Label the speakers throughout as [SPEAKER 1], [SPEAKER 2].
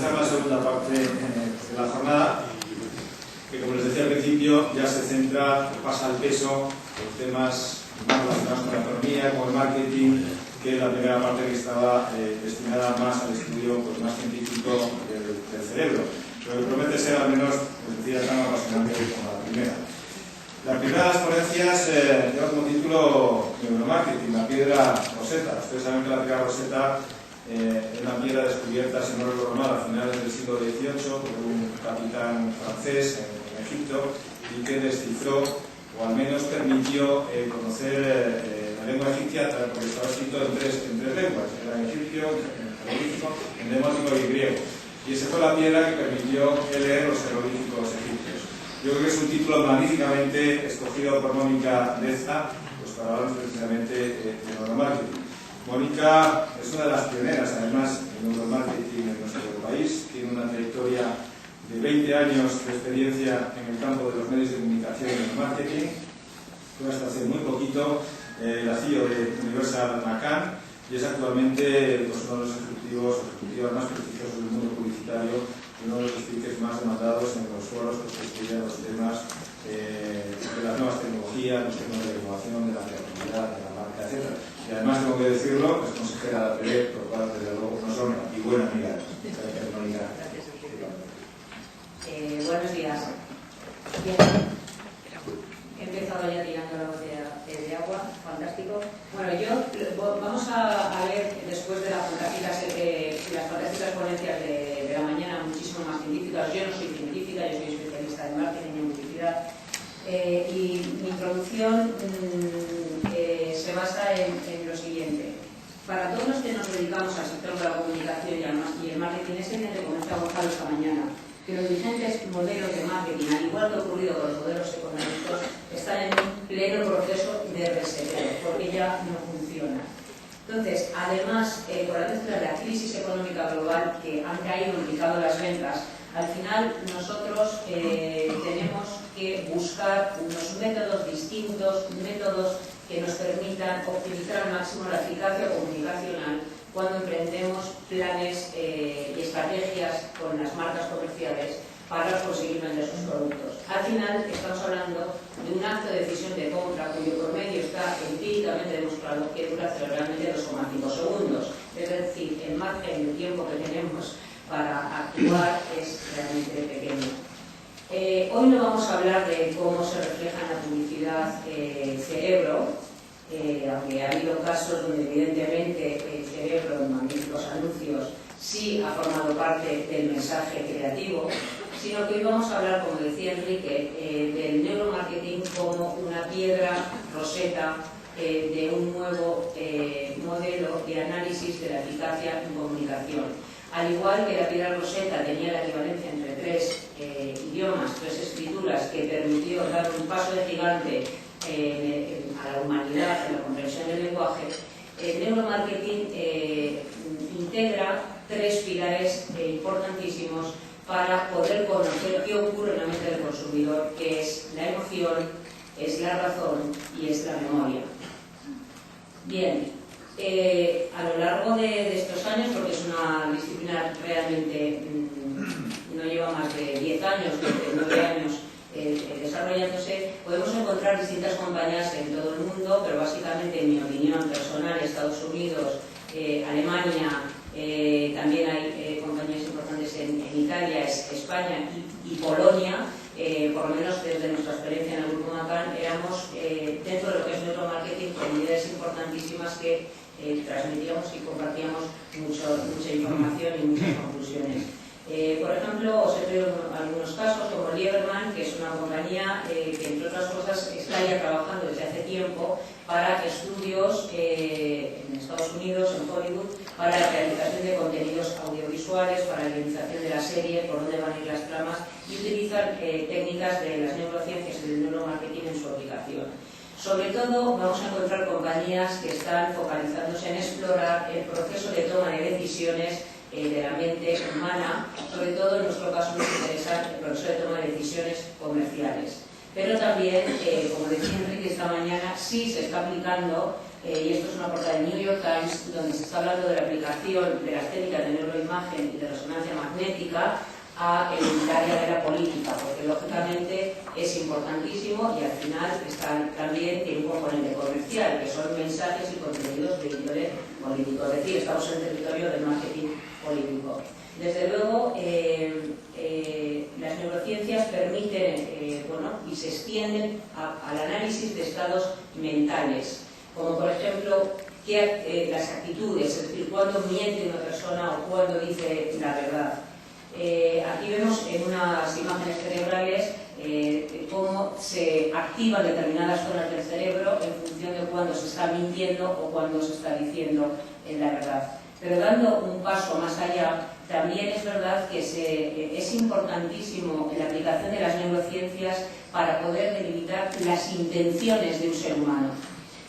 [SPEAKER 1] comenzar la segunda parte de la jornada, que como les decía al principio, ya se centra, pasa al peso los temas más relacionados con la economía, con el marketing, que la primera parte que estaba destinada más al estudio más científico del cerebro. Pero que promete ser al menos, les decía, tan apasionante como la primera. La primera de las ponencias lleva como título Neuromarketing, la piedra Rosetta. Ustedes saben que la piedra Rosetta es una piedra descubierta, si no recuerdo mal, a finales del siglo XVIII por un capitán francés en Egipto, y que descifró, o al menos permitió conocer la lengua egipcia, porque estaba escrito en tres lenguas: era en egipcio, en jeroglífico, en demótico y griego. Y esa fue la piedra que permitió leer los jeroglíficos egipcios. Yo creo que es un título magníficamente escogido por Mónica Leza, pues para hablar precisamente de neuromarketing. Mónica es una de las pioneras, además, en neuromarketing en nuestro país. Tiene una trayectoria de 20 años de experiencia en el campo de los medios de comunicación y el marketing. Fue hasta hace muy poquito la CEO de Universal McCann y es actualmente pues, uno de los ejecutivos más prestigiosos del mundo publicitario y uno de los speakers más demandados en los foros que estudian los temas de las nuevas tecnologías, los temas de la innovación, de la creatividad, de la marca, etc. Y además, tengo que decirlo, es consejera de APB, por cual desde luego nos honra y buena amiga. Gracias, Mónica.
[SPEAKER 2] Buenos días. Bien. He empezado ya tirando la botella de agua, fantástico. Bueno, vamos a ver después de las fantásticas ponencias de la mañana, muchísimo más científicas. Yo no soy científica, yo soy especialista en marketing y en publicidad. Y mi introducción se basa en lo siguiente. Para todos los que nos dedicamos al sector de la comunicación y el marketing, es evidente, como está Gonzalo esta mañana, que los vigentes modelos de marketing, al igual que ha ocurrido con los modelos económicos, están en un pleno proceso de reseteo, porque ya no funciona. Entonces, además, con la mezcla de la crisis económica global que han caído en picado las ventas, al final nosotros tenemos que buscar unos métodos distintos, métodos que nos permitan optimizar al máximo la eficacia comunicacional cuando emprendemos planes y estrategias con las marcas comerciales para conseguir vender sus productos. Al final estamos hablando de un acto de decisión de compra cuyo promedio está empíricamente demostrado que dura realmente 2,5 segundos. Es decir, el margen de tiempo que tenemos para actuar es realmente pequeño. Hoy no vamos a hablar de cómo se refleja en la publicidad el cerebro, aunque ha habido casos donde evidentemente el cerebro en magníficos anuncios sí ha formado parte del mensaje creativo, sino que hoy vamos a hablar, como decía Enrique, del neuromarketing como una piedra Rosetta de un nuevo modelo de análisis de la eficacia en comunicación. Al igual que la piedra Rosetta tenía la equivalencia entre tres idiomas, tres escrituras, que permitió dar un paso de gigante a la humanidad en la comprensión del lenguaje, el neuromarketing integra tres pilares importantísimos para poder conocer qué ocurre en la mente del consumidor, que es la emoción, es la razón y es la memoria. Bien, a lo largo de estos años, porque es una disciplina realmente no lleva más de 10 años, de 9 años desarrollándose, podemos encontrar distintas compañías en todo el mundo, pero básicamente, en mi opinión personal, Estados Unidos, Alemania, también hay compañías importantes en Italia, España y Polonia. Por lo menos desde nuestra experiencia en el Grupo McCann, éramos dentro de lo que es neuromarketing con ideas importantísimas que transmitíamos y compartíamos mucha información y muchas conclusiones. Por ejemplo, os he traído algunos casos como Lieberman, que es una compañía que, entre otras cosas, está ya trabajando desde hace tiempo para estudios en Estados Unidos, en Hollywood, para la realización de contenidos audiovisuales, para la realización de la serie, por dónde van a ir las tramas, y utilizan técnicas de las neurociencias y del neuromarketing en su aplicación. Sobre todo, vamos a encontrar compañías que están focalizándose en explorar el proceso de toma de decisiones de la mente humana. Sobre todo, en nuestro caso, nos interesa el proceso de toma de decisiones comerciales. Pero también, como decía Enrique esta mañana, sí se está aplicando, y esto es una portada del New York Times, donde se está hablando de la aplicación de las técnicas de neuroimagen y de resonancia magnética tecnológica a el área de la política, porque lógicamente es importantísimo y al final también tiene un componente comercial, que son mensajes y contenidos de índole político. Es decir, estamos en el territorio del marketing político. Desde luego, las neurociencias permiten y se extienden al análisis de estados mentales, como por ejemplo las actitudes, es decir, cuándo miente una persona o cuándo dice la verdad. Aquí vemos en unas imágenes cerebrales cómo se activan determinadas zonas del cerebro en función de cuándo se está mintiendo o cuándo se está diciendo la verdad. Pero dando un paso más allá, también es verdad que es importantísimo la aplicación de las neurociencias para poder delimitar las intenciones de un ser humano.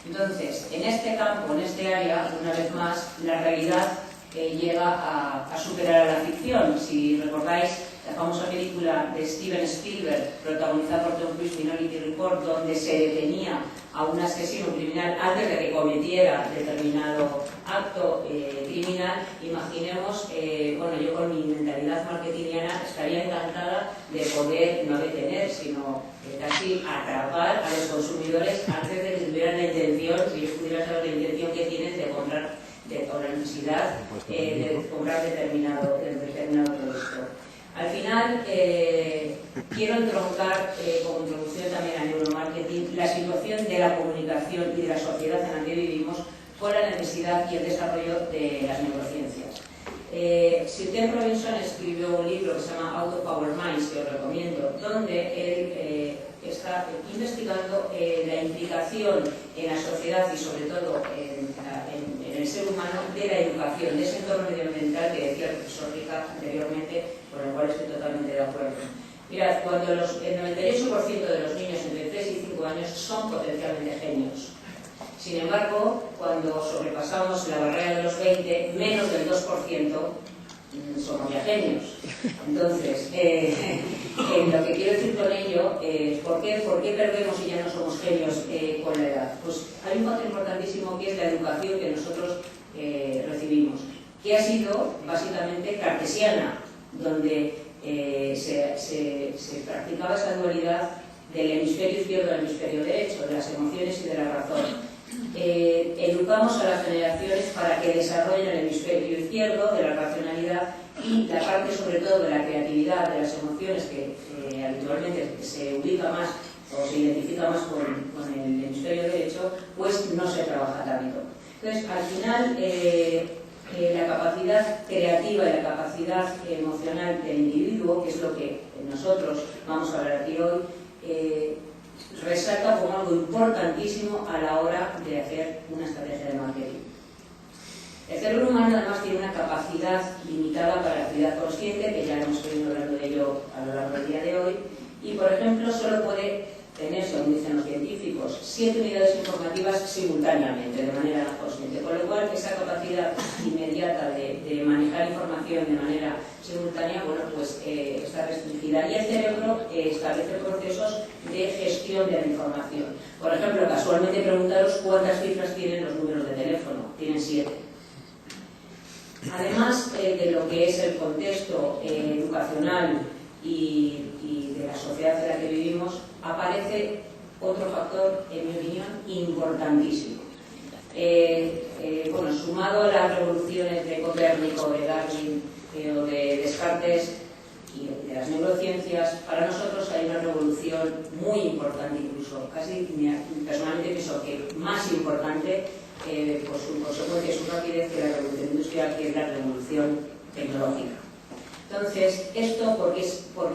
[SPEAKER 2] Entonces, en este campo, en este área, una vez más, la realidad llega a superar a la ficción. Si recordáis la famosa película de Steven Spielberg, protagonizada por Tom Cruise, Minority Report, donde se detenía a un asesino criminal antes de que cometiera determinado acto criminal, imaginemos, yo con mi mentalidad marketingiana estaría encantada de poder no detener, sino casi atrapar a los consumidores antes de que tuvieran la intención, si ellos pudieran saber la intención que tienen de comprar, o la necesidad de comprar determinado producto. Al final, quiero entroncar como introducción también al neuromarketing la situación de la comunicación y de la sociedad en la que vivimos con la necesidad y el desarrollo de las neurociencias. Sir Ken Robinson escribió un libro que se llama Out of Our Minds, que os recomiendo, donde él está investigando la implicación en la sociedad y sobre todo en el ser humano de la educación, de ese entorno medioambiental que decía el profesor Rica anteriormente, con el cual estoy totalmente de acuerdo. Mirad, cuando el 98% de los niños entre 3 y 5 años son potencialmente genios. Sin embargo, cuando sobrepasamos la barrera de los 20, menos del 2% somos ya genios. Entonces, lo que quiero decir con ello, ¿por qué perdemos y ya no somos genios con la edad? Pues hay un factor importantísimo que es la educación que nosotros recibimos, que ha sido básicamente cartesiana, donde se practicaba esa dualidad del hemisferio izquierdo al hemisferio derecho, de las emociones y de la razón. Educamos a las generaciones para que desarrollen el hemisferio izquierdo de la racionalidad y la parte sobre todo de la creatividad, de las emociones, que habitualmente se ubica más o se identifica más con el hemisferio derecho, pues no se trabaja tanto. Entonces, al final, la capacidad creativa y la capacidad emocional del individuo, que es lo que nosotros vamos a hablar aquí hoy, resalta como algo importantísimo a la hora de hacer una estrategia de marketing. El cerebro humano además tiene una capacidad limitada para la actividad consciente, que ya hemos venido hablando de ello a lo largo del día de hoy, y por ejemplo solo puede tener, según dicen los científicos, 7 unidades informativas simultáneamente, de manera consciente, con lo cual esa capacidad inmediata de manejar información de manera simultánea, está restringida, y el cerebro establece procesos de gestión de la información. Por ejemplo, casualmente preguntaros cuántas cifras tienen los números de teléfono. Tienen 7. Además de lo que es el contexto educacional y de la sociedad en la que vivimos, aparece otro factor, en mi opinión, importantísimo. Sumado a las revoluciones de Copérnico, de Darwin o de Descartes y de las neurociencias, para nosotros hay una revolución muy importante, incluso casi personalmente pienso que más importante por su consecuencia y su rapidez que la revolución industrial, que es la revolución tecnológica. Entonces, ¿esto por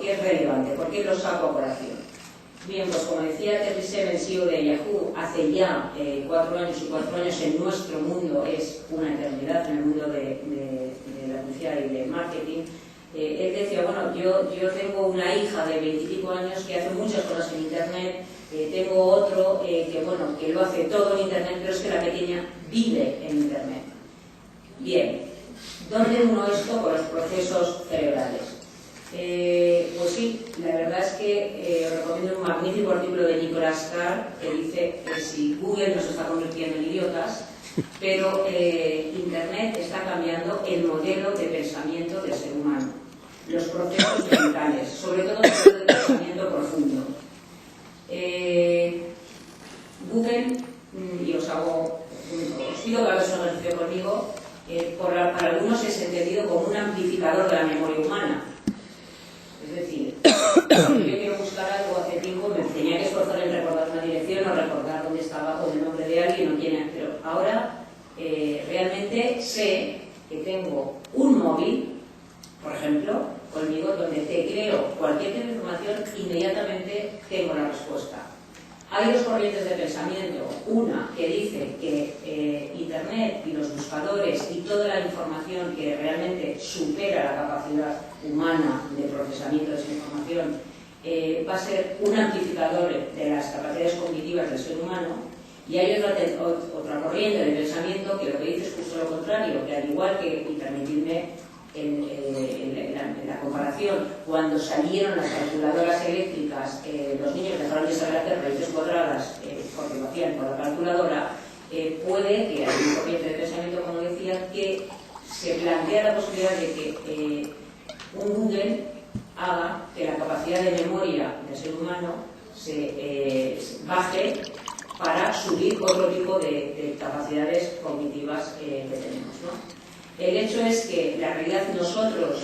[SPEAKER 2] qué es relevante? ¿Por qué lo saco a colación? Bien, pues como decía Terry Seven, CEO de Yahoo, hace ya 4 años, y 4 años en nuestro mundo es una eternidad, en el mundo de la publicidad y del marketing. Él decía, yo tengo una hija de 20 y pico años que hace muchas cosas en Internet, tengo otro que lo hace todo en Internet, pero es que la pequeña vive en Internet. Bien, ¿dónde uno esto con los procesos cerebrales? Pues sí, la verdad es que os recomiendo un magnífico artículo de Nicholas Carr que dice que si Google nos está convirtiendo en idiotas, pero Internet está cambiando el modelo de pensamiento del ser humano. los procesos mentales, sobre todo el pensamiento profundo. Google, y os pido que hagáis un ejercicio conmigo, para algunos es entendido como un amplificador de la memoria humana. Es decir, si yo quiero buscar algo hace tiempo, me tenía que esforzar en recordar una dirección o recordar dónde estaba o el nombre de alguien o quién era. Pero ahora realmente sé que tengo un móvil, por ejemplo, conmigo, donde te creo cualquier tipo de información, inmediatamente tengo la respuesta. Hay dos corrientes de pensamiento. Una que dice que Internet y los buscadores y toda la información que realmente supera la capacidad humana de procesamiento de esa información va a ser un amplificador de las capacidades cognitivas del ser humano. Y hay otra corriente de pensamiento que lo que dice es justo lo contrario, que al igual que, y permitidme en la comparación, cuando salieron las calculadoras eléctricas, los niños dejaron de saber hacer raíces cuadradas porque lo hacían con la calculadora, puede que hay una corriente de pensamiento, como decía, que se plantea la posibilidad de que un Google haga que la capacidad de memoria del ser humano se baje para subir otro tipo de capacidades cognitivas que tenemos, ¿no? El hecho es que la realidad nosotros,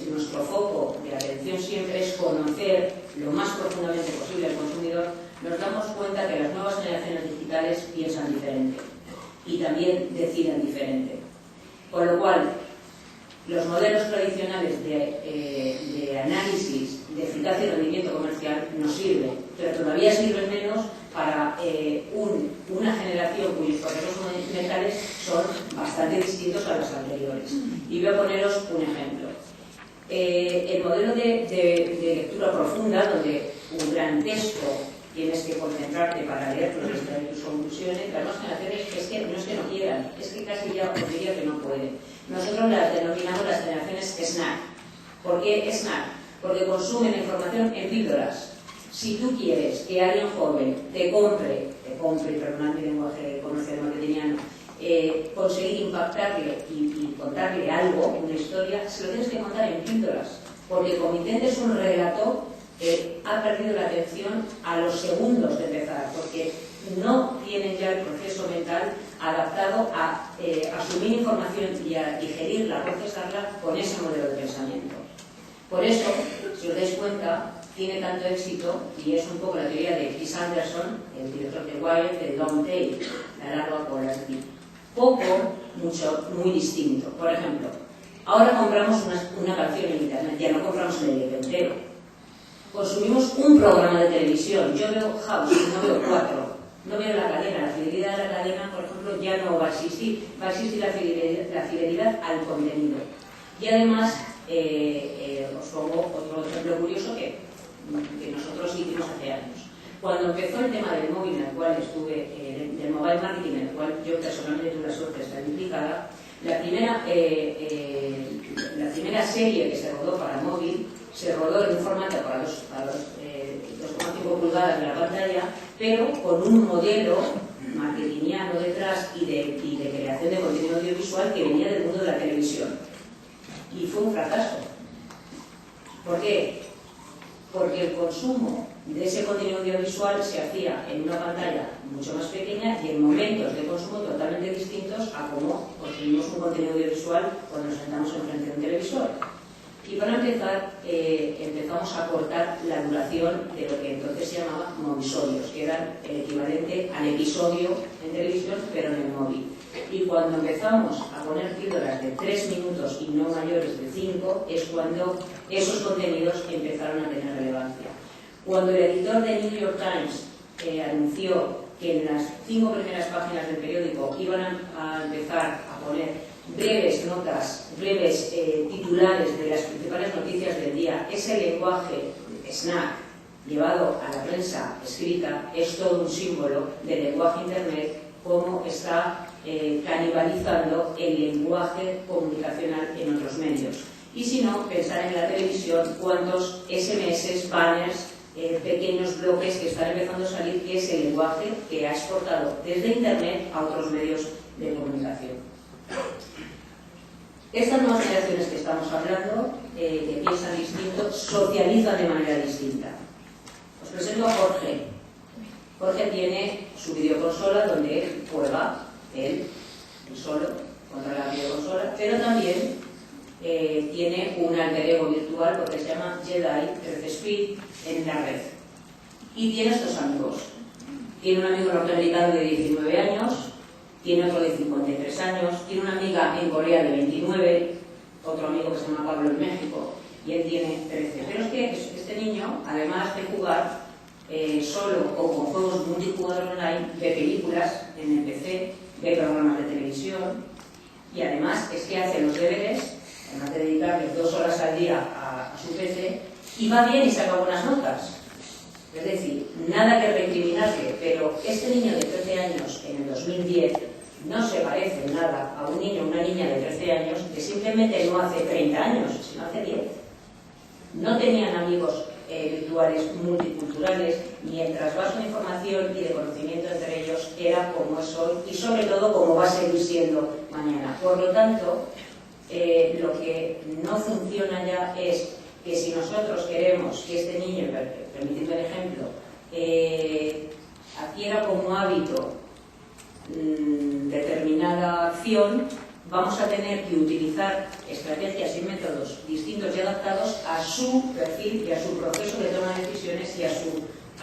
[SPEAKER 2] nuestro foco de atención siempre es conocer lo más profundamente posible al consumidor, nos damos cuenta que las nuevas generaciones digitales piensan diferente y también deciden diferente. Con lo cual, los modelos tradicionales de análisis de eficacia y rendimiento comercial nos sirven, pero todavía sirven menos para una generación cuyos procesos mentales son bastante distintos a los anteriores. Y voy a poneros un ejemplo. El modelo de lectura profunda, donde un gran texto tienes que concentrarte para leerlo y extraer tus conclusiones, las nuevas generaciones es que no es que no quieran, es que casi ya os diría que no pueden. Nosotros las denominamos las generaciones snack. ¿Por qué snack? Porque consumen información en píldoras. Si tú quieres que alguien joven te compre, perdonad mi lenguaje comercial marketingiano, conseguir impactarle y contarle algo, una historia, se lo tienes que contar en píldoras, porque como intentes un relato, ha perdido la atención a los segundos de empezar, porque no tienen ya el proceso mental adaptado a asumir información y a digerirla, a procesarla con ese modelo de pensamiento. Por eso, si os dais cuenta, tiene tanto éxito, y es un poco la teoría de Chris Anderson, el director de Wired, de long tail, la larga cola, es decir, poco, mucho, muy distinto. Por ejemplo, ahora compramos una canción en internet, ya no compramos el LP entero. Consumimos un programa de televisión, yo veo House, no veo 4, no veo la cadena, la fidelidad de la cadena, por ejemplo, ya no va a existir la fidelidad al contenido. Y además, os pongo otro ejemplo curioso que nosotros hicimos hace años. Cuando empezó el tema del móvil, en el cual estuve, del mobile marketing, en el cual yo personalmente tuve la suerte de estar implicada, la primera serie que se rodó para móvil se rodó en un formato para 2,5 pulgadas de la pantalla, pero con un modelo marketingiano detrás y de creación de contenido audiovisual que venía del mundo de la televisión. Y fue un fracaso. ¿Por qué? Porque el consumo de ese contenido audiovisual se hacía en una pantalla mucho más pequeña y en momentos de consumo totalmente distintos a cómo consumimos un contenido audiovisual cuando nos sentamos enfrente de un televisor. Y para empezar, empezamos a cortar la duración de lo que entonces se llamaba movisodios, que eran el equivalente al episodio en televisión, pero en el móvil. Y cuando empezamos a poner píldoras de 3 minutos y no mayores de 5, es cuando esos contenidos empezaron a tener relevancia. Cuando el editor de New York Times anunció que en las 5 primeras páginas del periódico iban a empezar a poner breves notas, breves titulares de las principales noticias del día, ese lenguaje snack llevado a la prensa escrita es todo un símbolo del lenguaje internet, cómo está canibalizando el lenguaje comunicacional en otros medios. Y si no, pensar en la televisión, cuántos SMS, banners, pequeños bloques que están empezando a salir, que es el lenguaje que ha exportado desde internet a otros medios de comunicación. Estas nuevas generaciones que estamos hablando que piensan distinto, socializan de manera distinta. Os presento a Jorge. Jorge tiene su videoconsola donde él juega, él solo, contra la videoconsola, pero también tiene un alter ego virtual porque se llama Jedi Earth Speed en la red. Y tiene estos amigos. Tiene un amigo norteamericano de 19 años, tiene otro de 53 años, tiene una amiga en Corea de 29, otro amigo que se llama Pablo en México, y él tiene 13. Pero es que este niño, además de jugar solo o con juegos multijugador online, ve películas en el PC, ve programas de televisión, y además es que hace los deberes, además de dedicarle 2 horas al día a su PC, y va bien y saca buenas notas. Es decir, nada que recriminarle, pero este niño de 13 años en el 2010 no se parece en nada a un niño o una niña de 13 años que simplemente no hace 30 años, sino hace 10. No tenían amigos virtuales multiculturales, ni el trasvaso de información y de conocimiento entre ellos era como es hoy y sobre todo como va a seguir siendo mañana. Por lo tanto, lo que no funciona ya es que si nosotros queremos que este niño, permitidme el ejemplo, adquiera como hábito determinada acción, vamos a tener que utilizar estrategias y métodos distintos y adaptados a su perfil y a su proceso de toma de decisiones y a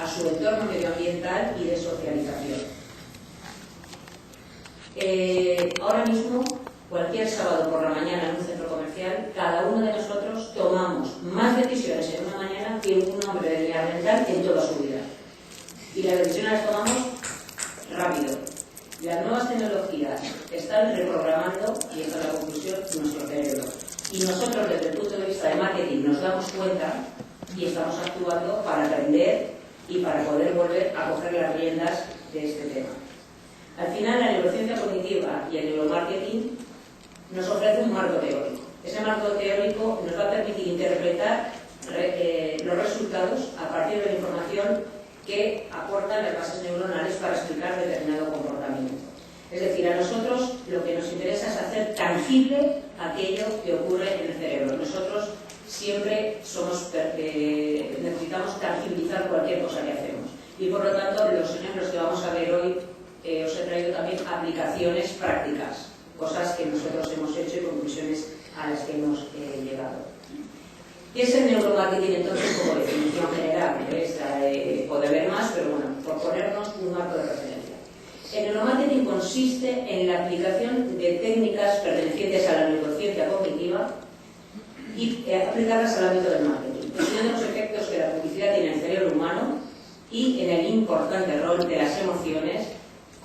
[SPEAKER 2] su entorno medioambiental y de socialización. Ahora mismo, cualquier sábado por la mañana en un centro comercial, cada uno de nosotros tomamos más decisiones en una mañana que un hombre de neandertal en toda su vida. Y las decisiones las tomamos rápido. Las nuevas tecnologías están reprogramando, y esta es la conclusión, nuestro cerebro. Y nosotros, desde el punto de vista de marketing, nos damos cuenta y estamos actuando para aprender y para poder volver a coger las riendas de este tema. Al final, la neurociencia cognitiva y el neuromarketing nos ofrece un marco teórico. Ese marco teórico nos va a permitir interpretar los resultados a partir de la información que aportan las bases neuronales para explicar determinado comportamiento. Es decir, a nosotros lo que nos interesa es hacer tangible aquello que ocurre en el cerebro. Nosotros siempre necesitamos tangibilizar cualquier cosa que hacemos. Y por lo tanto, los ejemplos que vamos a ver hoy, os he traído también aplicaciones prácticas, cosas que nosotros hemos hecho y conclusiones a las que hemos llegado. ¿Qué es el neuromarketing entonces como definición general? Puede haber más, pero bueno, por ponernos un marco de referencia. El neuromarketing consiste en la aplicación de técnicas pertenecientes a la neurociencia cognitiva y aplicarlas al ámbito del marketing, estudiando los efectos que la publicidad tiene en el cerebro humano y en el importante rol de las emociones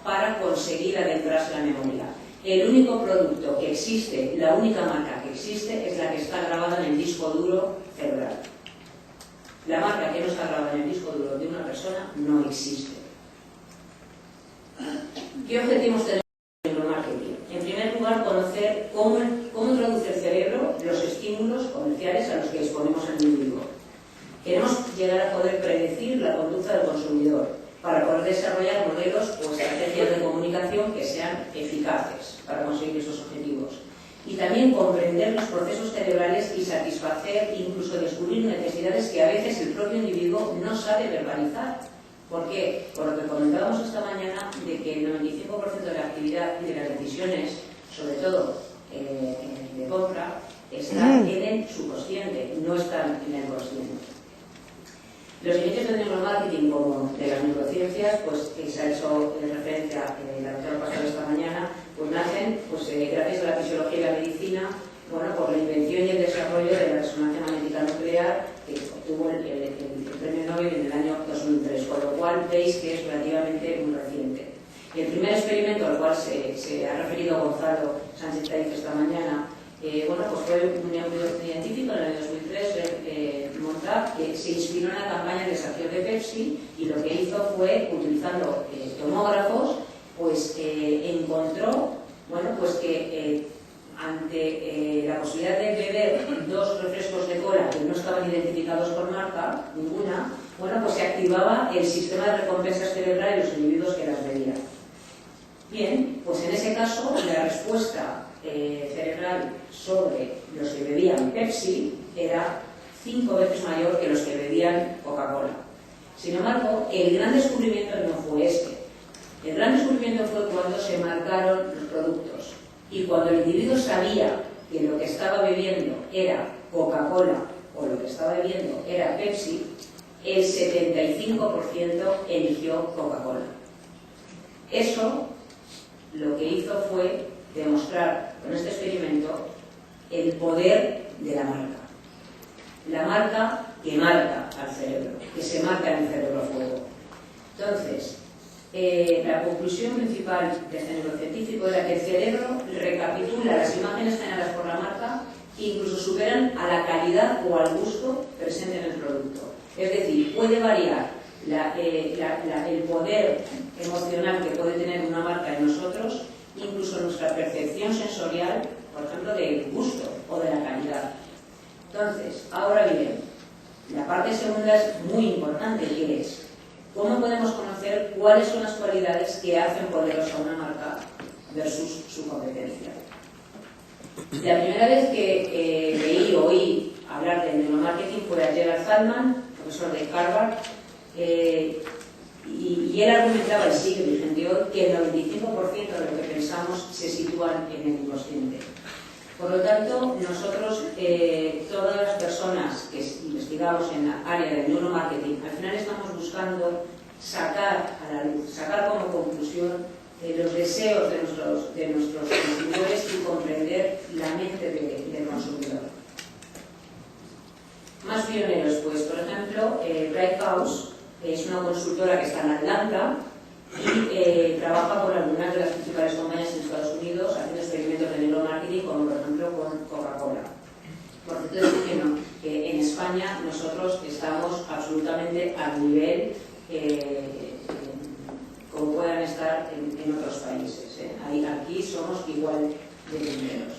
[SPEAKER 2] para conseguir adentrarse en la memoria. El único producto que existe, la única marca que existe, es la que está grabada en el disco duro cerebral. La marca que no está grabada en el disco duro de una persona no existe. ¿Qué objetivos tenemos en el neuromarketing? En primer lugar, conocer cómo traduce el cerebro los estímulos comerciales a los que disponemos al individuo. Queremos llegar a poder predecir la conducta del consumidor, para poder desarrollar modelos o estrategias de comunicación que sean eficaces para conseguir esos objetivos. Y también comprender los procesos cerebrales y satisfacer, incluso descubrir necesidades que a veces el propio individuo no sabe verbalizar. ¿Por qué? Por lo que comentábamos esta mañana, de que el 95% de la actividad y de las decisiones, sobre todo de compra, están en el subconsciente, no están en el consciente. Los inicios del neuromarketing, como de las neurociencias, pues que se ha hecho referencia en la doctora pasada esta mañana, pues nacen gracias a la fisiología y la medicina, bueno, por la invención y el desarrollo de la resonancia magnética nuclear, que obtuvo el premio Nobel en el año 2003, con lo cual veis que es relativamente muy reciente. Y el primer experimento al cual se ha referido Gonzalo Sánchez Taiz esta mañana, bueno, pues fue un neurocientífico en el año 2003, Monta, que se inspiró en la campaña de desafío de Pepsi y lo que hizo fue, utilizando tomógrafos, pues encontró, bueno, pues que ante la posibilidad de beber 2 refrescos de cola que no estaban identificados por marca, ninguna, bueno, pues se activaba el sistema de recompensas cerebral en los individuos que las bebían. Bien, pues en ese caso la respuesta cerebral sobre los que bebían Pepsi era 5 veces mayor que los que bebían Coca-Cola. Sin embargo, el gran descubrimiento no fue este. El gran descubrimiento fue cuando se marcaron los productos y cuando el individuo sabía que lo que estaba bebiendo era Coca-Cola o lo que estaba bebiendo era Pepsi, el 75% eligió Coca-Cola. Eso lo que hizo fue demostrar con este experimento el poder de la marca. La marca que marca al cerebro, que se marca en el cerebro a fuego. Entonces, la conclusión principal de este neurocientífico era que el cerebro recapitula las imágenes generadas por la marca e incluso superan a la calidad o al gusto presente en el producto. Es decir, puede variar el poder emocional que puede tener una marca en nosotros, incluso nuestra percepción sensorial, por ejemplo, del gusto o de la calidad. Entonces, ahora bien, la parte segunda es muy importante, que es ¿cómo podemos conocer cuáles son las cualidades que hacen poderosa una marca versus su competencia? La primera vez que leí o oí hablar del neuromarketing fue a Gerald Zalman, profesor de Harvard, y él argumentaba el siglo vigente hoy que el 95% de lo que pensamos se sitúa en el inconsciente. Por lo tanto, nosotros, todas las personas que investigamos en la área del neuromarketing, al final estamos buscando sacar a la luz, sacar como conclusión los deseos de nuestros consumidores y comprender la mente del consumidor. Más pioneros, pues, por ejemplo, Brighthouse es una consultora que está en Atlanta y trabaja con algunas de las principales compañías en Estados Unidos haciendo experimentos de neuromarketing, como por ejemplo con Coca-Cola. Por cierto, que en España nosotros estamos absolutamente al nivel como puedan estar en otros países. Aquí somos igual de primeros.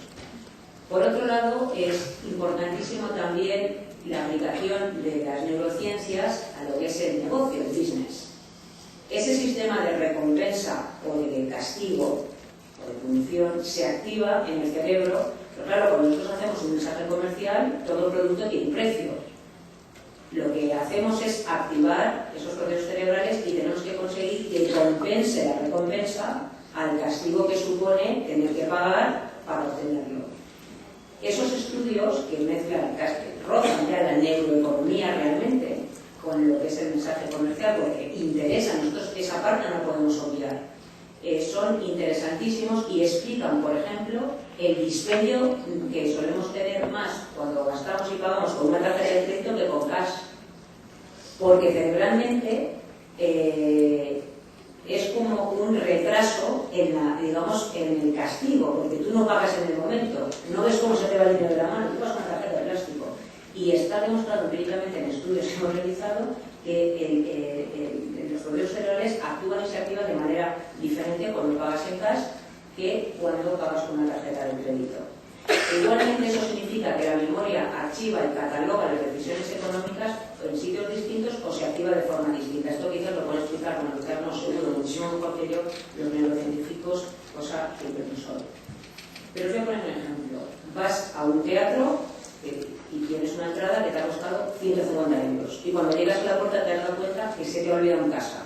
[SPEAKER 2] Por otro lado, es importantísimo también la aplicación de las neurociencias a lo que es el negocio, el business. Ese sistema de recompensa o de castigo o de punición se activa en el cerebro, pero claro, cuando nosotros hacemos un mensaje comercial, todo producto tiene un precio. Lo que hacemos es activar esos procesos cerebrales y tenemos que conseguir que compense la recompensa al castigo que supone tener que pagar para obtenerlo. Esos estudios que mezclan, que rozan ya la neuroeconomía realmente con lo que es el mensaje comercial, porque interesa, nosotros esa parte no podemos obviar, son interesantísimos y explican, por ejemplo, el dispendio que solemos tener más cuando gastamos y pagamos con una tarjeta de crédito que con cash, porque cerebralmente es como un retraso en el castigo, porque tú no pagas en el momento, no ves cómo se te va el dinero de la mano, tú vas con una tarjeta de plástico. Y está demostrado empíricamente en estudios que hemos realizado que los procesos cerebrales actúan y se activan de manera diferente cuando pagas en cash que cuando pagas con una tarjeta de crédito. Igualmente eso significa que la memoria archiva y cataloga las decisiones económicas en sitios distintos o se activa de forma distinta. Esto quizás lo pueden explicar con Luciano seguro muchísimo mejor que yo los neurocientíficos, cosa que yo no soy. Pero os voy a poner un ejemplo. Vas a un teatro y tienes una entrada que te ha costado 150 euros. Y cuando llegas a la puerta te has dado cuenta que se te ha olvidado en casa.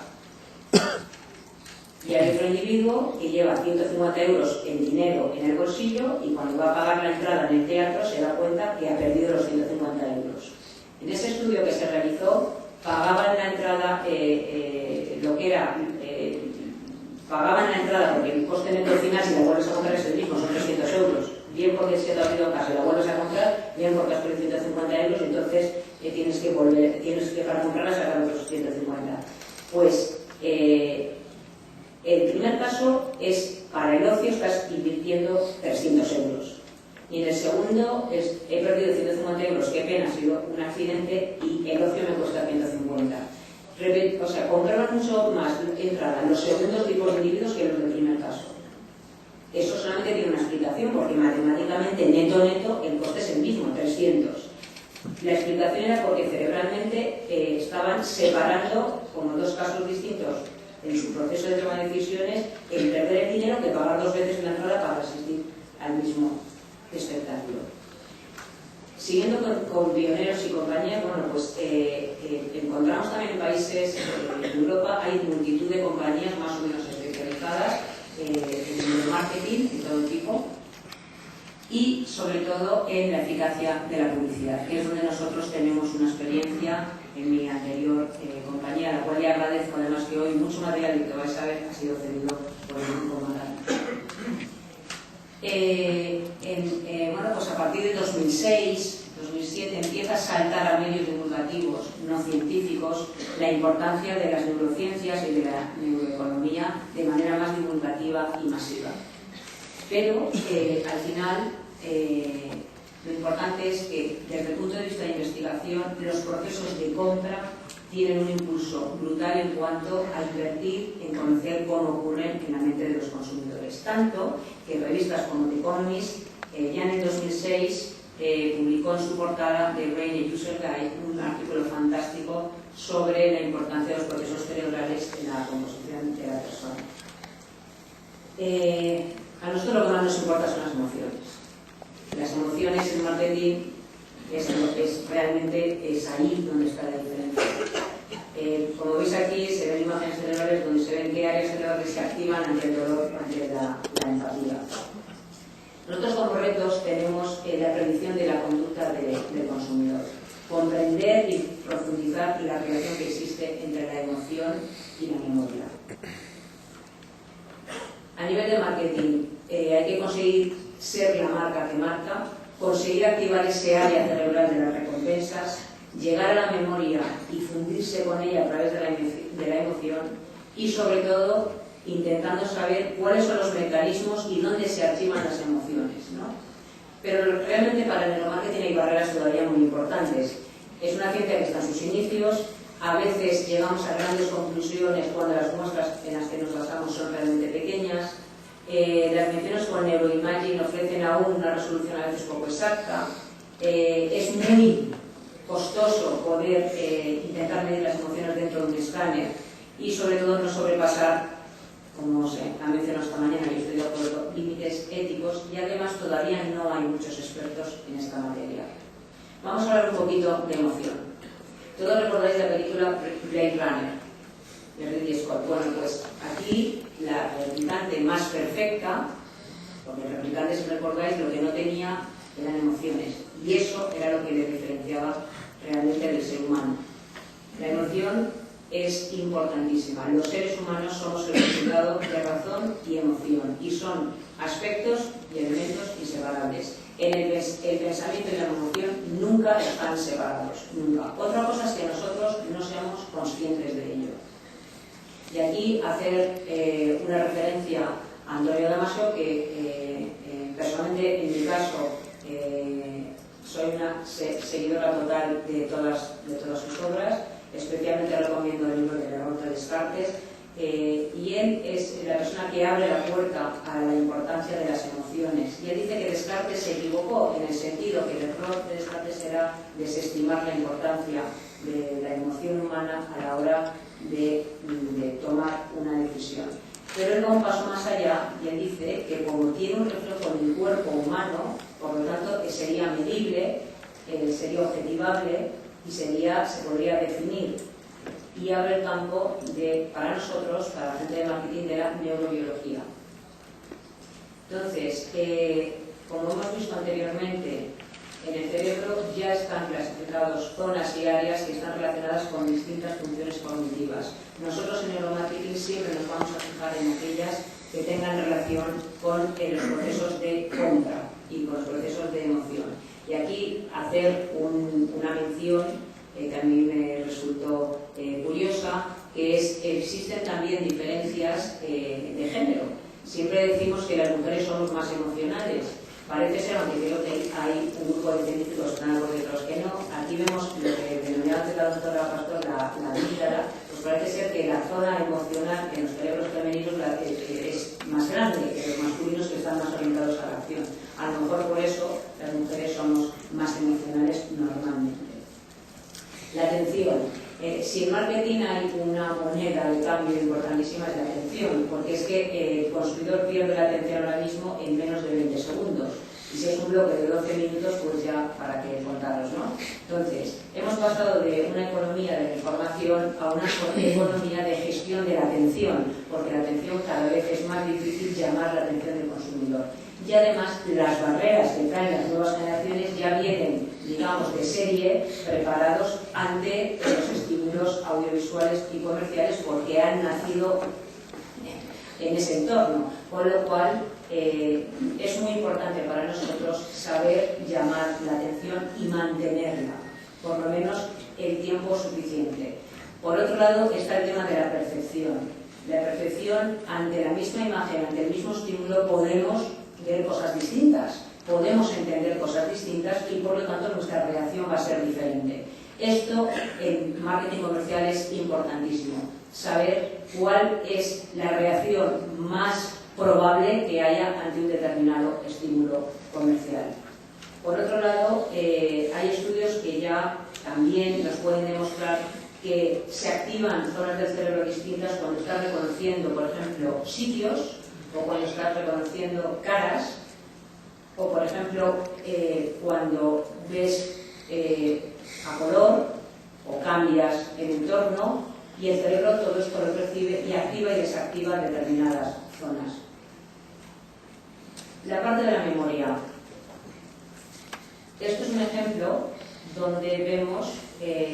[SPEAKER 2] Y hay otro individuo que lleva 150 euros en dinero en el bolsillo y cuando va a pagar la entrada en el teatro se da cuenta que ha perdido los 150 euros. En ese estudio que se realizó, pagaban la entrada pagaban la entrada porque el coste neto final si la vuelves a comprar es el mismo, son 300 euros. Bien porque se te ha olvidado en casa y la vuelves a comprar, bien porque has perdido 150 euros y entonces tienes que para comprarla sacar otros 150. Pues el primer caso es para el ocio, estás invirtiendo 300 euros. Y en el segundo es he perdido 150 euros, qué pena, ha sido un accidente y el ocio me cuesta 150. O sea, comprar mucho más entrada en los segundos tipos de individuos que los del primer caso. Eso solamente tiene una explicación, porque matemáticamente, neto, el coste es el mismo, 300. La explicación era porque cerebralmente estaban separando, como dos casos distintos, en su proceso de toma de decisiones, el perder el dinero que pagar 2 veces la entrada para asistir al mismo espectáculo. Siguiendo con pioneros y compañías, bueno, pues encontramos también en países de Europa, hay multitud de compañías más o menos especializadas en el marketing de todo tipo y sobre todo en la eficacia de la publicidad, que es donde nosotros tenemos una experiencia en mi anterior compañía, a la cual le agradezco además que hoy mucho material que vais a ver ha sido cedido por el grupo Magana. Bueno, pues a partir de 2006, 2007 empieza a saltar a medios divulgativos no científicos la importancia de las neurociencias y de la neuroeconomía de manera más divulgativa y masiva. Pero al final lo importante es que desde el punto de vista de investigación los procesos de compra tienen un impulso brutal en cuanto a invertir en conocer cómo ocurren en la mente de los consumidores. Tanto que revistas como The Economist ya en el 2006 publicó en su portada The Brain User Guide un artículo fantástico sobre la importancia de los procesos cerebrales en la composición de la persona. A nosotros lo que más nos importa son las emociones. Las emociones en marketing realmente es ahí donde está la diferencia. Como veis aquí se ven imágenes cerebrales donde se ven qué áreas cerebrales se activan ante el dolor, ante la empatía. Nosotros como retos tenemos la predicción de la conducta del consumidor, comprender y profundizar la relación que existe entre la emoción y la memoria. A nivel de marketing hay que conseguir ser la marca que marca, conseguir activar ese área cerebral de las recompensas, llegar a la memoria y fundirse con ella a través de la emoción y sobre todo intentando saber cuáles son los mecanismos y dónde se archivan las emociones, ¿no? Pero realmente para el neuromarketing hay barreras todavía muy importantes. Es una ciencia que está en sus inicios, a veces llegamos a grandes conclusiones cuando las muestras en las que nos basamos son realmente pequeñas. Las mediciones con neuroimaging ofrecen aún una resolución a veces poco exacta. Es muy costoso poder intentar medir las emociones dentro de un escáner y sobre todo no sobrepasar, como se ha mencionado esta mañana, yo estoy de acuerdo, límites éticos y además todavía no hay muchos expertos en esta materia. Vamos a hablar un poquito de emoción. Todos recordáis la película Blade Runner de Ridley Scott. Bueno, pues aquí la replicante más perfecta, porque el replicante, si recordáis, lo que no tenía eran emociones y eso era lo que le diferenciaba realmente del ser humano. La emoción es importantísima. Los seres humanos somos el resultado de razón y emoción y son aspectos y elementos inseparables. El pensamiento y la emoción nunca están separados, nunca. Otra cosa es que nosotros no seamos conscientes de ello. Y aquí hacer una referencia a Antonio Damasio, que personalmente en mi caso soy una seguidora total de todas sus obras. Especialmente recomiendo el libro de Leonardo Descartes, y él es la persona que abre la puerta a la importancia de las emociones. Y él dice que Descartes se equivocó en el sentido que el error de Descartes era desestimar la importancia de la emoción humana a la hora de tomar una decisión. Pero él va un paso más allá y él dice que como tiene un reflejo en el cuerpo humano, por lo tanto sería medible, sería objetivable y se podría definir, y abre el campo para nosotros, para la gente de marketing, de la neurobiología. Entonces, como hemos visto anteriormente, en el cerebro ya están clasificados zonas y áreas que están relacionadas con distintas funciones cognitivas. Nosotros en neuromarketing siempre nos vamos a fijar en aquellas que tengan relación con los procesos de compra y con los procesos de emoción. Y aquí hacer una mención que a mí me resultó curiosa, que es que existen también diferencias de género. Siempre decimos que las mujeres somos más emocionales. Parece ser, aunque creo que hay un grupo de científicos que están algo de otros que no. Aquí vemos lo que denominaba antes la doctora Pastor, la amígdala. Pues parece ser que la zona emocional en los cerebros femeninos es más grande que los masculinos, que están más orientados a la acción. A lo mejor por eso las mujeres somos más emocionales normalmente. La atención. Si en marketing hay una moneda de cambio importantísima es la atención, porque es que el consumidor pierde la atención ahora mismo en menos de 20 segundos. Y si es un bloque de 12 minutos, pues ya para qué contaros, ¿no? Entonces, hemos pasado de una economía de la información a una economía de gestión de la atención, porque la atención cada vez es más difícil llamar la atención del consumidor. Y además, las barreras que traen las nuevas generaciones ya vienen, digamos, de serie, preparados ante los estímulos audiovisuales y comerciales porque han nacido en ese entorno, con lo cual es muy importante para nosotros saber llamar la atención y mantenerla, por lo menos el tiempo suficiente. Por otro lado está el tema de la percepción. La percepción, ante la misma imagen, ante el mismo estímulo, podemos ver cosas distintas, podemos entender cosas distintas y por lo tanto nuestra reacción va a ser diferente. Esto en marketing comercial es importantísimo, saber cuál es la reacción más probable que haya ante un determinado estímulo comercial. Por otro lado, hay estudios que ya también nos pueden demostrar que se activan zonas del cerebro distintas cuando estás reconociendo, por ejemplo, sitios, o cuando estás reconociendo caras, o por ejemplo, cuando ves a color o cambias el entorno y el cerebro todo esto lo percibe y activa y desactiva determinadas zonas. La parte de la memoria. Esto es un ejemplo donde vemos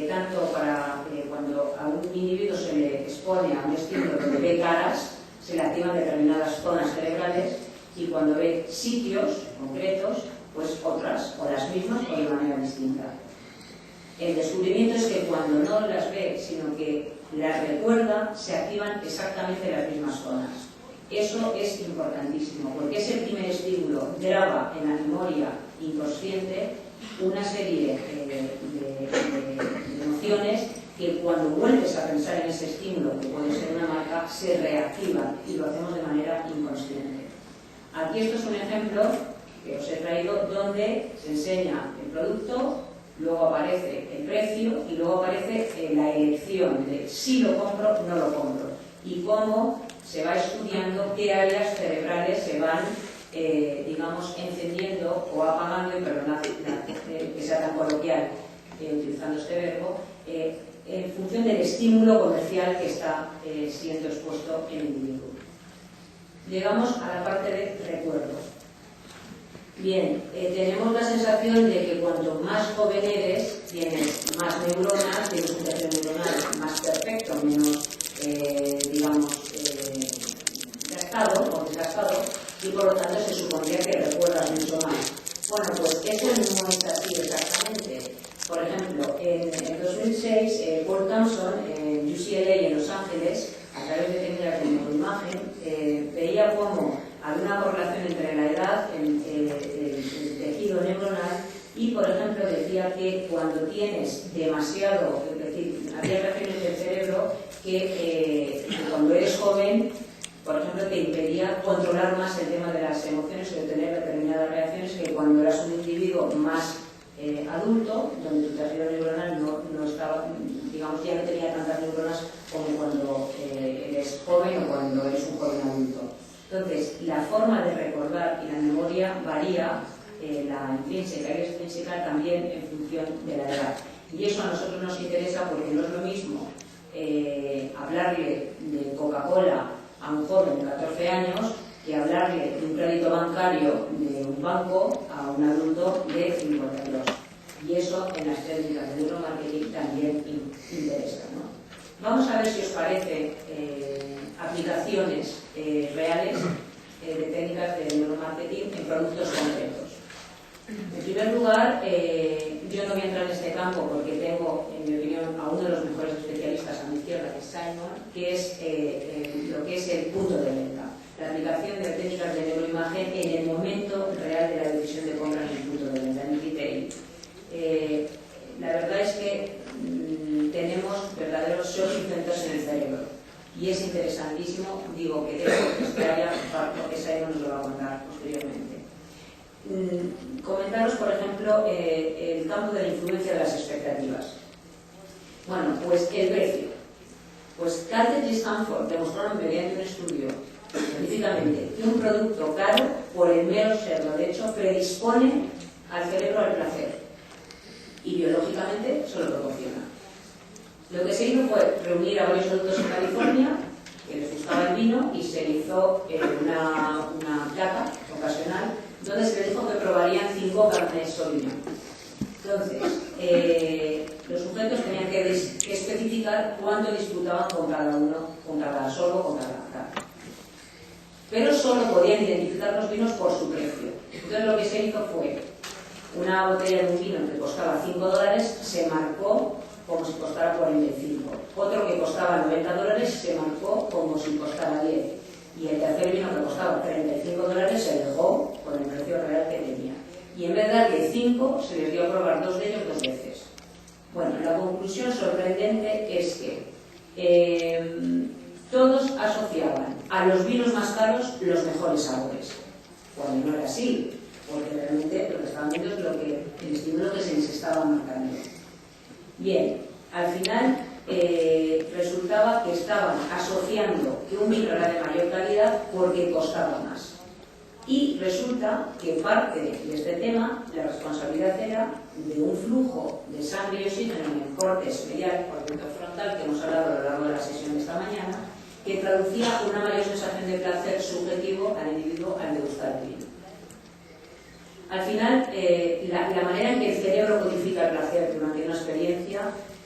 [SPEAKER 2] tanto para cuando a un individuo se le expone a un estímulo donde ve caras, se le activan determinadas zonas cerebrales y cuando ve sitios concretos, pues otras, o las mismas o de manera distinta. El descubrimiento es que cuando no las ve, sino que las recuerda, se activan exactamente las mismas zonas. Eso es importantísimo, porque ese primer estímulo graba en la memoria inconsciente una serie de emociones que cuando vuelves a pensar en ese estímulo, que puede ser una marca, se reactivan y lo hacemos de manera inconsciente. Aquí esto es un ejemplo que os he traído donde se enseña el producto, luego aparece el precio y luego aparece la elección de si lo compro o no lo compro y cómo se va estudiando qué áreas cerebrales se van, digamos, encendiendo o apagando, y perdonad que sea tan coloquial utilizando este verbo, en función del estímulo comercial que está siendo expuesto en el individuo. Llegamos a la parte de recuerdo. Bien, tenemos la sensación de que cuanto más joven eres, tienes más neuronas, tienes un tejido neuronal más perfecto, menos, digamos, gastado o desgastado, y por lo tanto se supondría que recuerdas mucho más. Bueno, pues eso no es así exactamente. Por ejemplo, en 2006, Paul Thompson, en UCLA en Los Ángeles, a través de técnicas de neuroimagen, veía cómo había una correlación entre la edad, el tejido neuronal, y por ejemplo decía que cuando tienes demasiado, es decir, había regiones del cerebro que cuando eres joven, por ejemplo, te impedía controlar más el tema de las emociones o de tener determinadas reacciones que cuando eras un individuo más adulto, donde tu tejido neuronal no estaba, digamos, ya no tenía tantas neuronas como cuando eres joven o cuando eres un joven adulto. Entonces, la forma de recordar y la memoria varía, la intrínseca y la extrínseca, también en función de la edad. Y eso a nosotros nos interesa porque no es lo mismo hablarle de Coca-Cola a un joven de 14 años que hablarle de un crédito bancario de un banco a un adulto de 52. Y eso en las técnicas de neuromarketing también interesa, ¿no? Vamos a ver si os parece aplicaciones reales de técnicas de neuromarketing en productos concretos. En primer lugar, yo no voy a entrar en este campo porque tengo, en mi opinión, a uno de los mejores especialistas a mi izquierda, que es Simon, que es lo que es el punto de venta. La aplicación de técnicas de neuroimagen en el momento real de la decisión de compra en el punto de venta, en el retail. La verdad es que tenemos verdaderos shopping centers en el cerebro y es interesantísimo, digo que tengo que extraer porque Simon nos lo va a contar posteriormente. Comentaros, por ejemplo, el campo de la influencia de las expectativas. Bueno, pues el precio. Pues Caltech y Stanford demostraron mediante un estudio específicamente que un producto caro, por el mero serlo, de hecho, predispone al cerebro al placer y biológicamente se lo proporciona. Lo que se hizo fue reunir a varios adultos en California que les gustaba el vino y se hizo una placa ocasional donde se les dijo que probarían 5 Cabernet Sauvignon. Entonces, los sujetos tenían que especificar cuánto disfrutaban con cada uno, con cada solo, con cada carta. Pero solo podían identificar los vinos por su precio. Entonces lo que se hizo fue una botella de un vino que costaba $5, se marcó como si costara 45. Otro que costaba $90 se marcó como si costara 10. Y el tercer vino que costaba $35 se dejó con el precio real que tenía. Y en vez de darle 5, se les dio a probar 2 de ellos 2 veces. Bueno, la conclusión sorprendente es que todos asociaban a los vinos más caros los mejores sabores. Cuando no era así, porque realmente lo que estaban viendo es el estímulo que se les estaba marcando. Bien, al final resultaba que estaban asociando que un vino era de mayor calidad porque costaba más. Y resulta que parte de este tema, la responsabilidad era de un flujo de sangre y oxígeno en el córtex medial o el frontal que hemos hablado a lo largo de la sesión de esta mañana, que traducía una mayor sensación de placer subjetivo al individuo al degustar el vino. Al final, la manera en que el cerebro codifica el placer durante una experiencia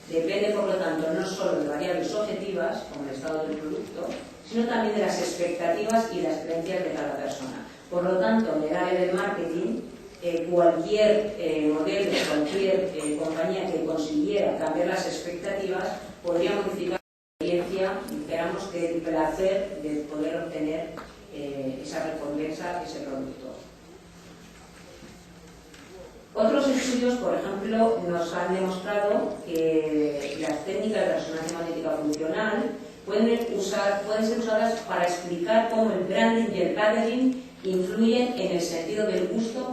[SPEAKER 2] depende, por lo tanto, no solo de variables objetivas, como el estado del producto, sino también de las expectativas y las creencias de cada persona. Por lo tanto, en el área del marketing, cualquier modelo, cualquier compañía que consiguiera cambiar las expectativas podría modificar la experiencia, dijéramos, del placer de poder obtener esa recompensa, ese producto. Otros estudios, por ejemplo, nos han demostrado que las técnicas de resonancia magnética funcional pueden ser usadas para explicar cómo el branding y el packaging influyen en el sentido del gusto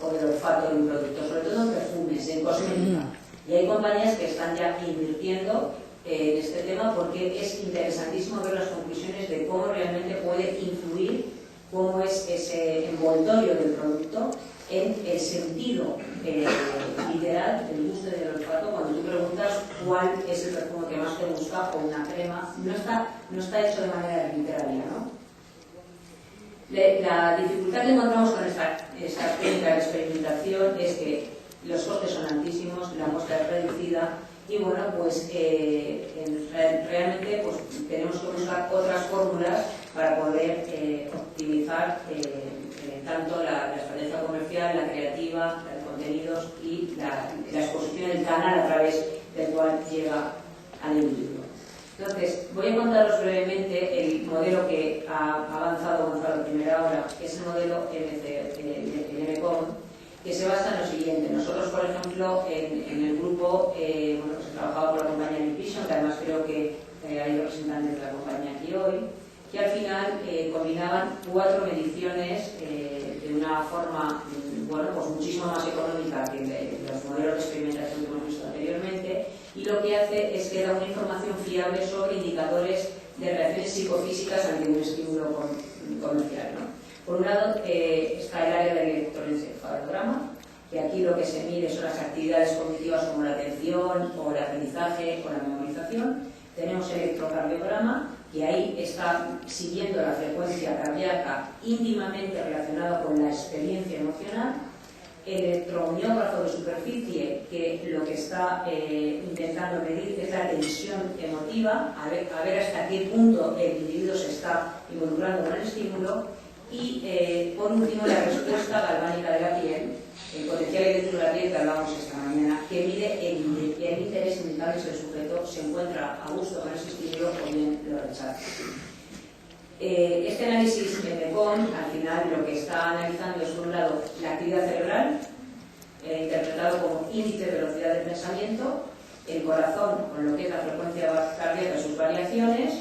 [SPEAKER 2] o del olfato de un producto, sobre todo en perfumes, en cosmética. Y hay compañías que están ya invirtiendo en este tema porque es interesantísimo ver las conclusiones de cómo realmente puede influir, cómo es ese envoltorio del producto en el sentido literal del gusto y del olfato. Cuando tú preguntas cuál es el perfume que más te gusta o una crema, no está hecho de manera literaria, ¿no? La dificultad que encontramos con esta técnica de experimentación es que los costes son altísimos, la muestra es reducida y bueno, pues realmente pues, tenemos que buscar otras fórmulas para poder optimizar tanto la estrategia comercial, la creativa, los contenidos y la exposición del canal a través del cual llega al individuo. Entonces, voy a contaros brevemente el modelo que ha avanzado a primera hora, que es el modelo MCOM, que se basa en lo siguiente. Nosotros, por ejemplo, en el grupo, bueno, pues he trabajado por la compañía Nutrition, que además creo que hay representantes de la compañía aquí hoy, que al final combinaban 4 mediciones de una forma, bueno, pues muchísimo más económica que los modelos de experimentación que hemos visto anteriormente, y lo que hace es que da una información fiable sobre indicadores de reacciones psicofísicas ante un estímulo comercial, ¿no? Por un lado está el área del electroencefalograma, que aquí lo que se mide son las actividades cognitivas como la atención o el aprendizaje o la memorización. Tenemos el electrocardiograma, que ahí está siguiendo la frecuencia cardíaca íntimamente relacionada con la experiencia emocional. El electromiógrafo de superficie, que lo que está intentando medir es la tensión emotiva, a ver hasta qué punto el individuo se está involucrando con el estímulo. Y por último, la respuesta galvánica de la piel, el potencial eléctrico de la piel que hablábamos esta mañana, que mide el interés indicado si el sujeto se encuentra a gusto con ese estímulo o bien lo rechaza. Este análisis MCOM, al final, lo que está analizando es, por un lado, la actividad cerebral, interpretado como índice de velocidad del pensamiento, el corazón, con lo que es la frecuencia cardíaca y sus variaciones,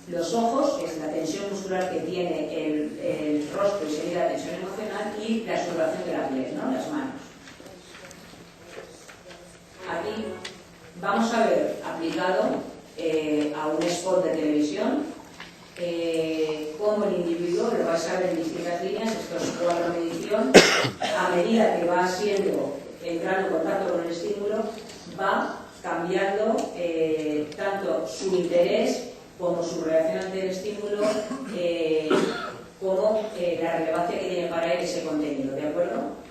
[SPEAKER 2] los ojos, que es la tensión muscular que tiene el rostro y sería la tensión emocional, y la sudoración de la piel, ¿no? Las manos. Aquí vamos a ver aplicado a un spot de televisión cómo el individuo, lo vais a ver en distintas líneas, esto es 4 medición, a medida que va entrando en contacto con el estímulo, va cambiando tanto su interés como su reacción ante el estímulo, como la relevancia que tiene para él ese contenido, ¿de acuerdo?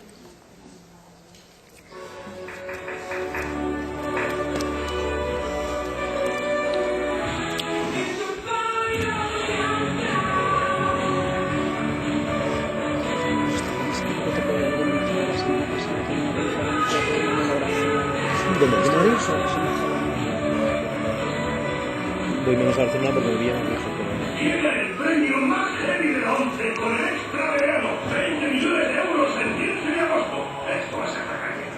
[SPEAKER 3] Voy menos a Barcelona porque vivía en Río.
[SPEAKER 4] Tiene el premio más heavy de la 11 con el extra verano. 20 millones de euros el 15 de agosto. Esto va a ser caña.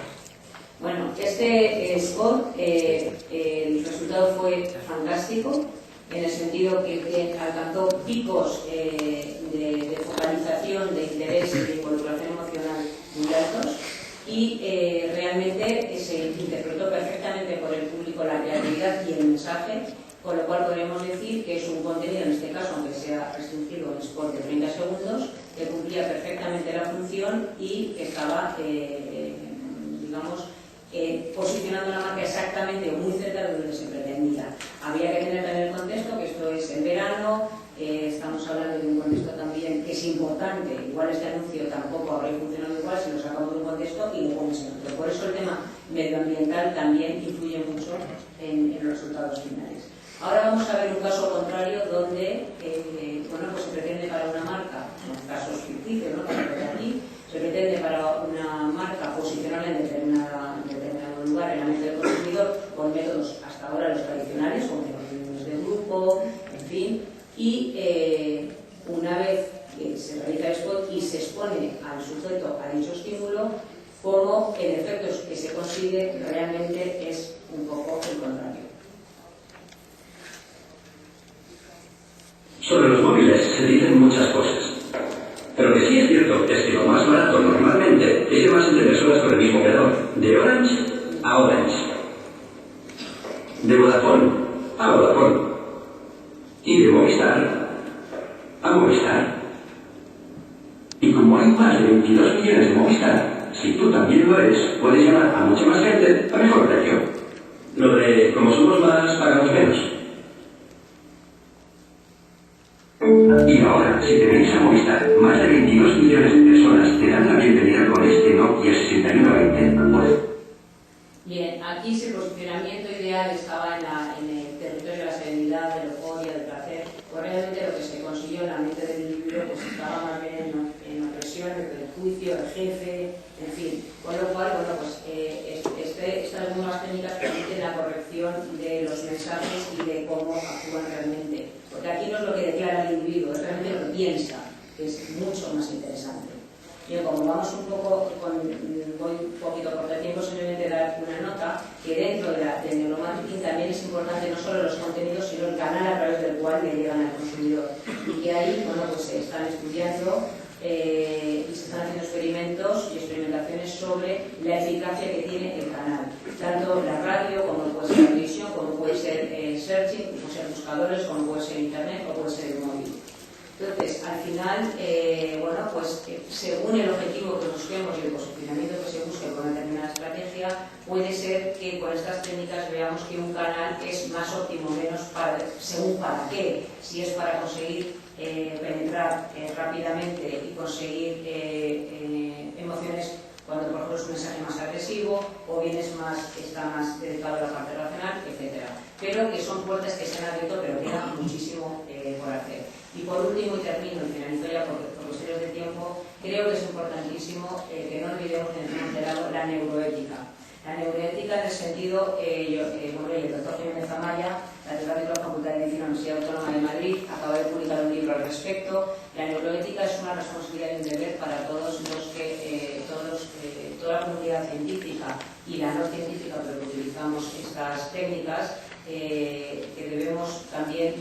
[SPEAKER 2] Bueno, este spot, el resultado fue fantástico, en el sentido que alcanzó picos de focalización, de interés y de involucración emocional muy altos, y realmente se interpretó perfectamente por el público la creatividad y el mensaje, con lo cual podríamos decir que es un contenido, en este caso, aunque sea restringido en spot de 30 segundos, que cumplía perfectamente la función y que estaba, digamos, posicionando la marca exactamente o muy cerca de donde se pretendía. Había que tener también el contexto, que esto es en verano, estamos hablando de un contexto también que es importante, igual este anuncio tampoco habría funcionado igual si lo sacamos de un contexto y lo pones en otro. Por eso el tema medioambiental también influye mucho en los resultados finales. Ahora vamos a ver un caso contrario donde bueno, pues se pretende para una marca, en casos ficticios, ¿no? Aquí, se pretende para una marca posicionarla en determinado lugar en la mente del consumidor con métodos hasta ahora los tradicionales, como reuniones de grupo, en fin, y una vez que se realiza el spot y se expone al sujeto a dicho estímulo, como el efecto que se consigue realmente es un poco el contrario.
[SPEAKER 4] Sobre los móviles se dicen muchas cosas. Pero lo que sí es cierto es que lo más barato normalmente es llevarse entre personas con el mismo operador, de Orange a Orange, de Vodafone a Vodafone y de Movistar a Movistar. Y como hay más de 22 millones de Movistar, si tú también lo eres, puedes llamar a mucha más gente a mejor precio. Lo de como somos más, pagamos menos. Y ahora, si te venís a Movistar, más de 22 millones de personas te dan la bienvenida con este Nokia 6120.
[SPEAKER 2] Bien, aquí ese posicionamiento ideal estaba en el territorio de la serenidad, de la euforia, del placer. Pues realmente lo que se consiguió en la mente del individuo pues estaba más bien en opresión, el prejuicio, el jefe, en fin. Con lo cual, bueno, pues estas nuevas técnicas permiten la corrección de los mensajes y de cómo actúan realmente. Porque aquí no es lo que declara el individuo, es realmente lo que piensa, que es mucho más interesante. Yo, como vamos un poco, voy un poquito por el tiempo, simplemente dar una nota que dentro del neuromarketing también es importante no solo los contenidos, sino el canal a través del cual le llegan al consumidor. Y que ahí, bueno, pues se están estudiando y se están haciendo experimentos y experimentaciones sobre la eficacia que tiene el canal. Tanto la radio, como puede ser la televisión, como puede ser searching, como puede ser buscadores, como puede ser internet o puede ser el móvil. Entonces, al final, bueno, pues según el objetivo que busquemos y el posicionamiento que se busque con una determinada estrategia, puede ser que con estas técnicas veamos que un canal es más óptimo o menos según para qué. Si es para conseguir penetrar rápidamente y conseguir emociones cuando por ejemplo es un mensaje más agresivo o bien está más dedicado a la parte racional, etc. Pero que son puertas que se han abierto, pero queda muchísimo por hacer. Y por último, y termino, y finalizo ya por cuestiones de tiempo, creo que es importantísimo que no olvidemos que tenemos de lado la neuroética. La neuroética en el sentido, bueno, el doctor Jiménez Amaya, catedrático de la Facultad de Medicina de la Universidad Autónoma de Madrid, acaba de publicar un libro al respecto. La neuroética es una responsabilidad y un deber para todos los que, toda la comunidad científica y la no científica, pero que utilizamos estas técnicas, que debemos también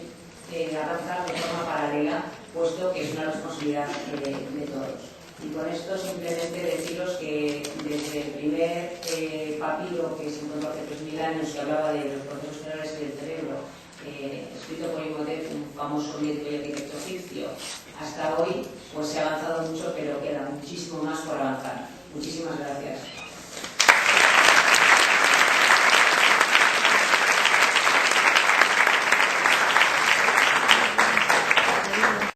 [SPEAKER 2] avanzar de forma paralela, puesto que es una responsabilidad de todos. Y con esto simplemente deciros que desde el primer papiro que se encontró hace 3000 años, que hablaba de los procesos cerebrales y del cerebro, escrito por Imhotep, un famoso médico y arquitecto egipcio. Hasta hoy pues se ha avanzado mucho, pero queda muchísimo más por avanzar. Muchísimas gracias.